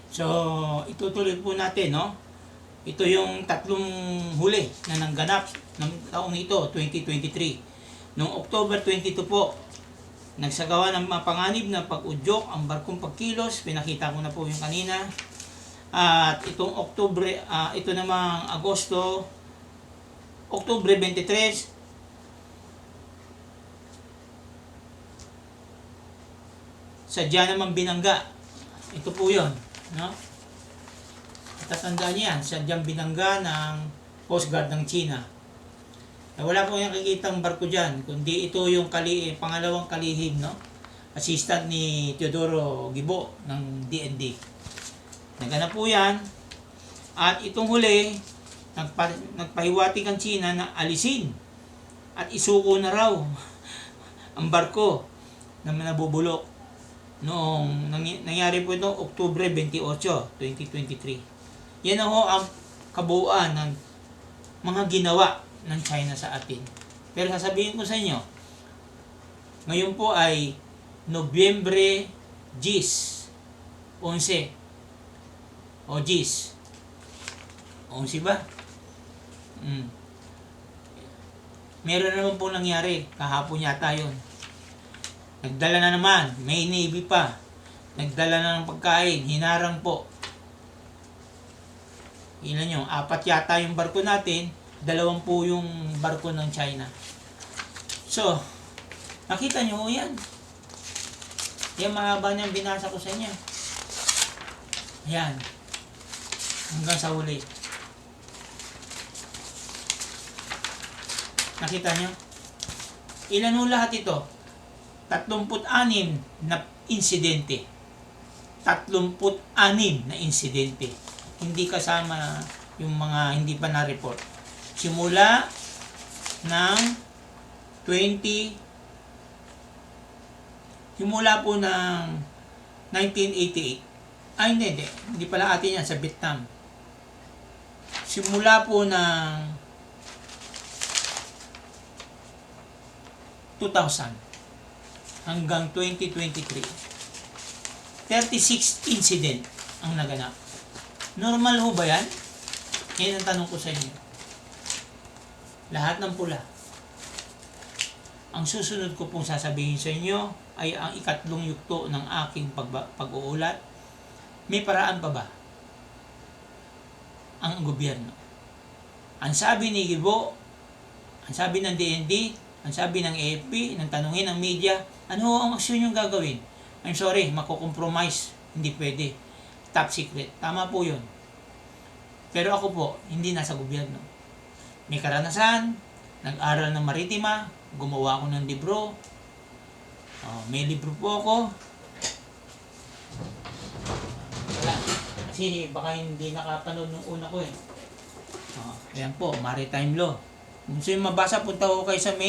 So, itutuloy po natin, no? Ito yung tatlong huli na nangganap ng taong ito, 2023. Noong October 22 po, nagsagawa ng mapanganib na pag-udyok ang barkong pagkilos. Pinakita ko na po yung kanina. At itong ito namang Oktubre 23, sadya naman binangga. Ito po yun, no? Tatandaan niyo yan, sadyang binangga ng Coast Guard ng China. Wala po yung nakikitang barko dyan, kundi ito yung pangalawang kalihim, no? Assistant ni Teodoro Gibo ng DND. Naganap po yan. At itong huli, nagpahiwatig ang China na alisin at isuko na raw ang barko na nabubulok. Noong nangyari po ito, Oktubre 28, 2023. Yan na ho ang kabuuan ng mga ginawa ng China sa atin. Pero sasabihin ko sa inyo, ngayon po ay Nobyembre 11 o 10. 11 ba? Meron naman po nangyari, kahapon yata yun. Nagdala na naman, may Navy pa. Nagdala na ng pagkain, hinarang po. Ilan yung 4 yata yung barko natin, 2 po yung barko ng China. So, nakita nyo yan. Yan mahaba niyang binasa ko sa inyo. Ayan. Hanggang sa huli. Nakita nyo? Ilan ho lahat ito? 36 na insidente. 36 na insidente. Hindi kasama yung mga hindi pa na-report. Simula ng simula po ng 1988. Ay, hindi pala atin yan, sa Vietnam. Simula po ng 2000 hanggang 2023. 36 incident ang naganap. Normal ho ba yan? Yan ang tanong ko sa inyo. Lahat ng pula. Ang susunod ko pong sasabihin sa inyo ay ang ikatlong yugto ng aking pag-uulat. May paraan pa ba ang gobyerno? Ang sabi ni Gibo, ang sabi ng DND, ang sabi ng AFP, nang tanungin ng media, ano ang aksyon yung gagawin? I'm sorry, mako-compromise. Hindi pwede. Top secret. Tama po yun. Pero ako po, hindi nasa gobyerno. May karanasan, nag-aral ng maritima, gumawa ako ng libro. May libro po ako. Wala. Kasi baka hindi nakapanood ng una ko eh. Ayan po, maritime law. Kung gusto yung mabasa, punta ko kayo sa main